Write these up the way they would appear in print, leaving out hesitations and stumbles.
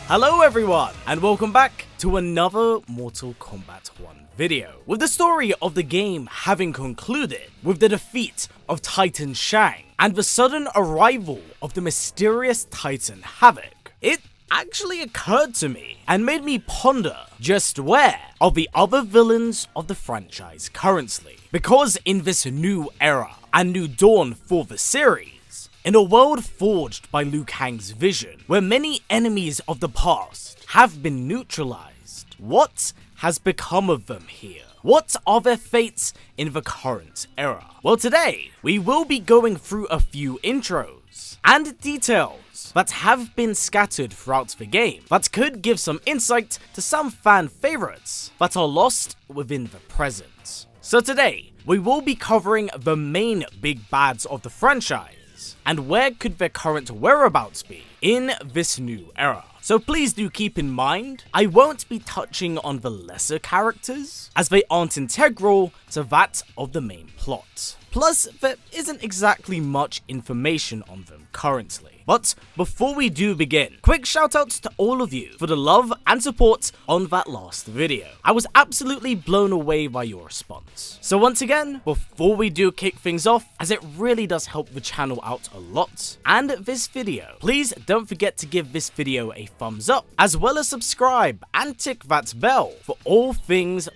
Hello everyone, and welcome back to another Mortal Kombat 1 video, with the story of the game having concluded with the defeat of Titan Shang and the sudden arrival of the mysterious Titan Havik. It actually occurred to me and made me ponder just where are the other villains of the franchise currently, because in this new era and new dawn for the series, in a world forged by Liu Kang's vision, where many enemies of the past have been neutralized, what has become of them here? What are their fates in the current era? Well, today, we will be going through a few intros and details that have been scattered throughout the game that could give some insight to some fan favorites that are lost within the present. So today, we will be covering the main big bads of the franchise, and where could their current whereabouts be in this new era. So please do keep in mind, I won't be touching on the lesser characters, as they aren't integral to that of the main plot. Plus, there isn't exactly much information on them currently. But before we do begin, quick shoutouts to all of you for the love and support on that last video. I was absolutely blown away by your response. So once again, before we do kick things off, as it really does help the channel out a lot, and this video, please don't forget to give this video a thumbs up, as well as subscribe and tick that bell for all things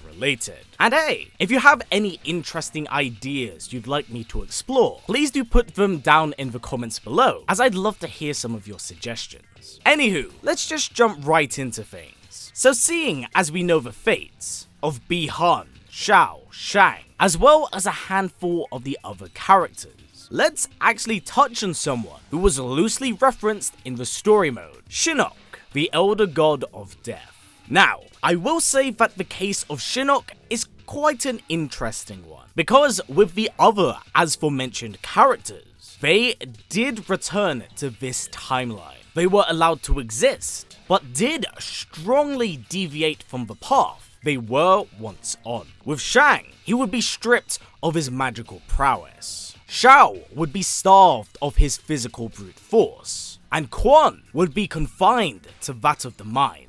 related. And hey, if you have any interesting ideas you'd like me to explore, please do put them down in the comments below, as I'd love to hear some of your suggestions. Anywho, let's just jump right into things. So seeing as we know the fates of Bi-Han, Shao, Shang, as well as a handful of the other characters, let's actually touch on someone who was loosely referenced in the story mode, Shinnok, the elder god of death. Now, I will say that the case of Shinnok is quite an interesting one, because with the other as aforementioned characters, they did return to this timeline. They were allowed to exist, but did strongly deviate from the path they were once on. With Shang, he would be stripped of his magical prowess. Shao would be starved of his physical brute force, and Quan would be confined to that of the mind.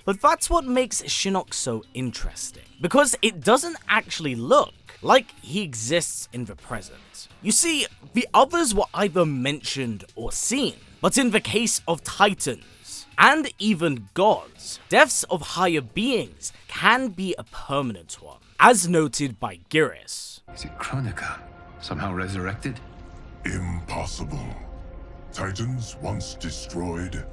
But that's what makes Shinnok so interesting, because it doesn't actually look like he exists in the present. You see, the others were either mentioned or seen, but in the case of Titans, and even gods, deaths of higher beings can be a permanent one, as noted by Geras. Is it Kronika? Somehow resurrected? Impossible. Titans once destroyed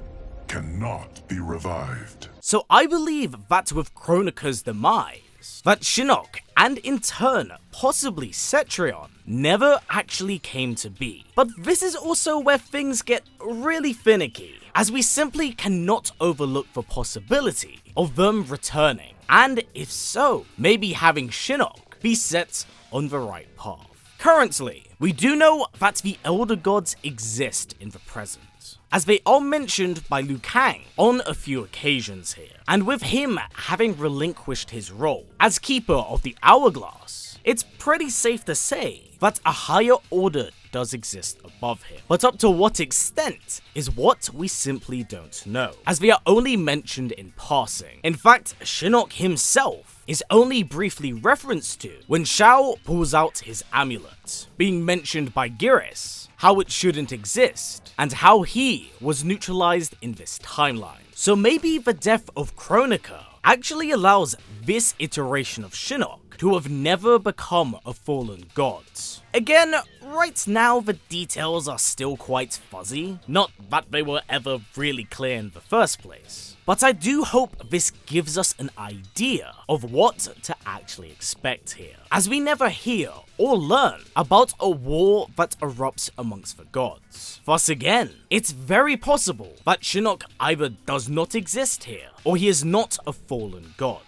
cannot be revived. So I believe that with Kronika's demise, that Shinnok, and in turn possibly Cetrion, never actually came to be. But this is also where things get really finicky, as we simply cannot overlook the possibility of them returning, and if so, maybe having Shinnok be set on the right path. Currently, we do know that the Elder Gods exist in the present, as they are mentioned by Liu Kang on a few occasions here, and with him having relinquished his role as Keeper of the Hourglass, it's pretty safe to say that a higher order does exist above him. But up to what extent is what we simply don't know, as they are only mentioned in passing. In fact, Shinnok himself is only briefly referenced to when Shao pulls out his amulet, being mentioned by Geras, how it shouldn't exist, and how he was neutralized in this timeline. So maybe the death of Kronika actually allows this iteration of Shinnok to have never become a fallen god. Again, right now the details are still quite fuzzy, not that they were ever really clear in the first place. But I do hope this gives us an idea of what to actually expect here, as we never hear or learn about a war that erupts amongst the gods. Thus again, it's very possible that Shinnok either does not exist here, or he is not a fallen god.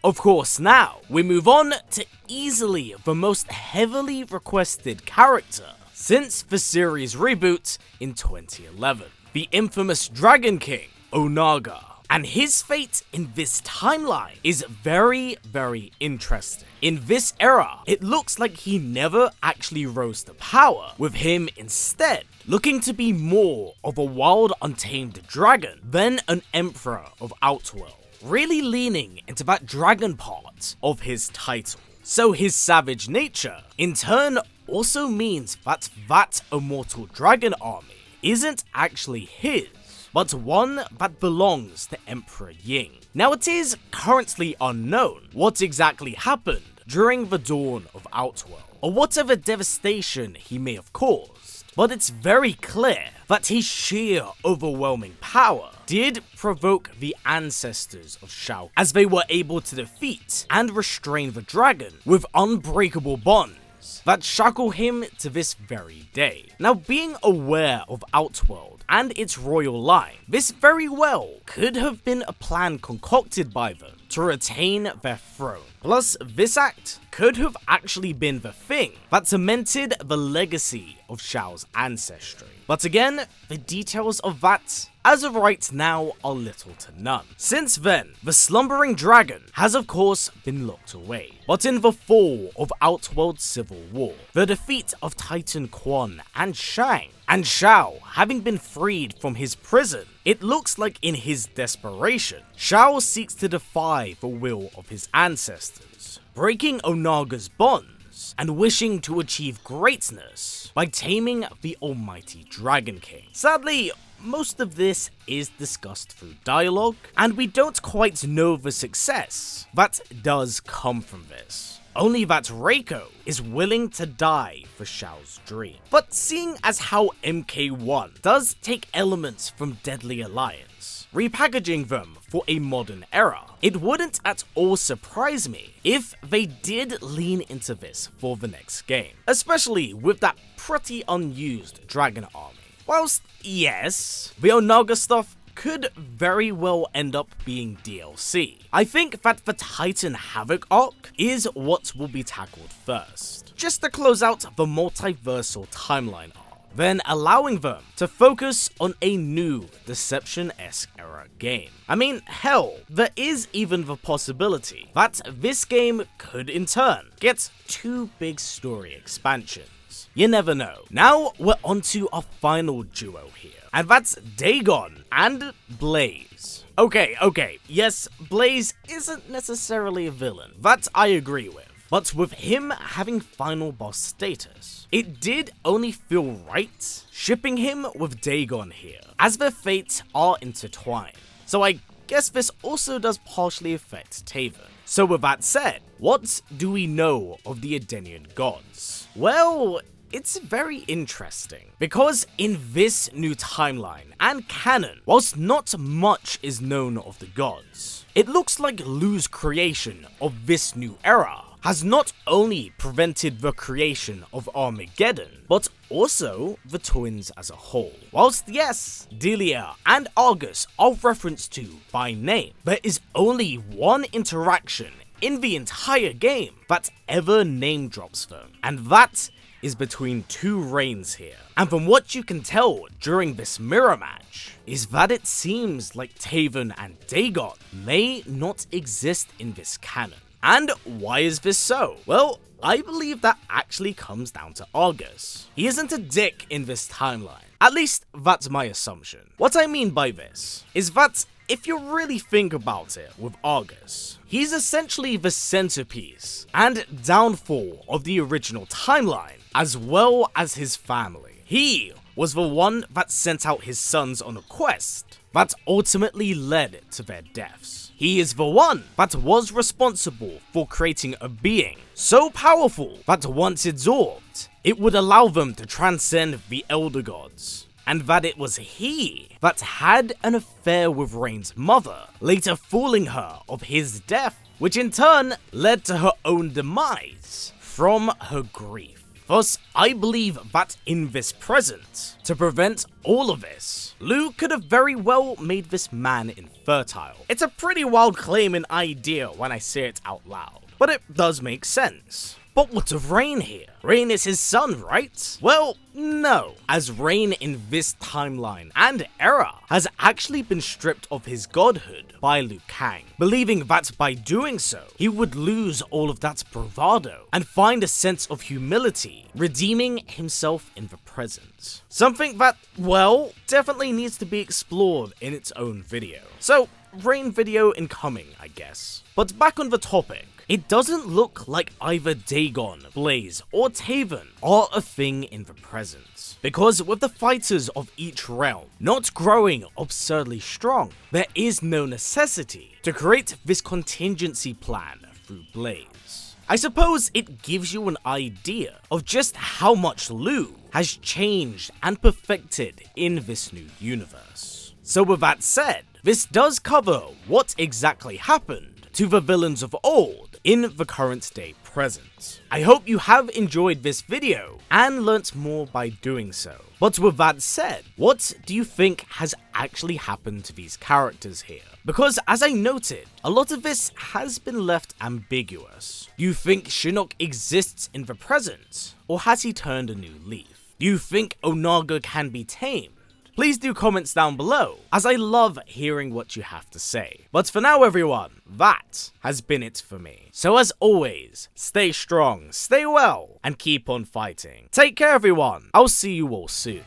Of course, now we move on to easily the most heavily requested character since the series reboot in 2011, the infamous Dragon King, Onaga. And his fate in this timeline is very, very interesting. In this era, it looks like he never actually rose to power, with him instead looking to be more of a wild, untamed dragon than an emperor of Outworld, really leaning into that dragon part of his title. So his savage nature, in turn, also means that immortal dragon army isn't actually his, but one that belongs to Emperor Ying. Now, it is currently unknown what exactly happened during the dawn of Outworld, or whatever devastation he may have caused, but it's very clear that his sheer overwhelming power did provoke the ancestors of Shao, as they were able to defeat and restrain the dragon with unbreakable bonds that shackle him to this very day. Now, being aware of Outworld and its royal line, this very well could have been a plan concocted by them to retain their throne. Plus, this act could have actually been the thing that cemented the legacy of Shao's ancestry. But again, the details of that, as of right now, are little to none. Since then, the slumbering dragon has of course been locked away. But in the fall of Outworld's civil war, the defeat of Titan Quan and Shang, and Shao having been freed from his prison, it looks like in his desperation, Shao seeks to defy the will of his ancestors, breaking Onaga's bonds and wishing to achieve greatness by taming the almighty Dragon King. Sadly, most of this is discussed through dialogue, and we don't quite know the success that does come from this. Only that Reiko is willing to die for Shao's dream. But seeing as how MK1 does take elements from Deadly Alliance, repackaging them for a modern era, it wouldn't at all surprise me if they did lean into this for the next game, especially with that pretty unused dragon army. Whilst, yes, the Onaga stuff could very well end up being DLC. I think that the Titan Havik arc is what will be tackled first, just to close out the multiversal timeline arc, then allowing them to focus on a new Deception-esque era game. I mean, hell, there is even the possibility that this game could in turn get 2 big story expansions. You never know. Now we're onto our final duo here, and that's Dagon and Blaze. Okay, yes, Blaze isn't necessarily a villain, that I agree with, but with him having final boss status, it did only feel right shipping him with Dagon here, as their fates are intertwined. So I guess this also does partially affect Taven. So with that said, what do we know of the Edenian gods? Well, it's very interesting, because in this new timeline and canon, whilst not much is known of the gods, it looks like Lu's creation of this new era has not only prevented the creation of Armageddon, but also the twins as a whole. Whilst yes, Delia and Argus are referenced to by name, there is only one interaction in the entire game that ever name drops them, and that is between 2 reigns here. And from what you can tell during this mirror match, is that it seems like Taven and Dagon may not exist in this canon. And why is this so? Well, I believe that actually comes down to Argus. He isn't a dick in this timeline. At least, that's my assumption. What I mean by this is that if you really think about it with Argus, he's essentially the centerpiece and downfall of the original timeline, as well as his family. He was the one that sent out his sons on a quest that ultimately led to their deaths. He is the one that was responsible for creating a being so powerful that once absorbed, it would allow them to transcend the Elder Gods. And that it was he that had an affair with Rain's mother, later fooling her of his death, which in turn led to her own demise from her grief. Thus, I believe that in this present, to prevent all of this, Lu could have very well made this man infertile. It's a pretty wild claim and idea when I say it out loud, but it does make sense. But what of Rain here? Rain is his son, right? Well, no, as Rain in this timeline and era has actually been stripped of his godhood by Liu Kang, believing that by doing so, he would lose all of that bravado and find a sense of humility, redeeming himself in the present. Something that, well, definitely needs to be explored in its own video. So, Rain video incoming, I guess. But back on the topic, it doesn't look like either Dagon, Blaze, or Taven are a thing in the present. Because with the fighters of each realm not growing absurdly strong, there is no necessity to create this contingency plan through Blaze. I suppose it gives you an idea of just how much Liu has changed and perfected in this new universe. So with that said, this does cover what exactly happened to the villains of old in the current day present. I hope you have enjoyed this video and learnt more by doing so. But with that said, what do you think has actually happened to these characters here? Because as I noted, a lot of this has been left ambiguous. Do you think Shinnok exists in the present, or has he turned a new leaf? Do you think Onaga can be tamed? Please do comments down below, as I love hearing what you have to say. But for now everyone, that has been it for me. So as always, stay strong, stay well, and keep on fighting. Take care everyone, I'll see you all soon.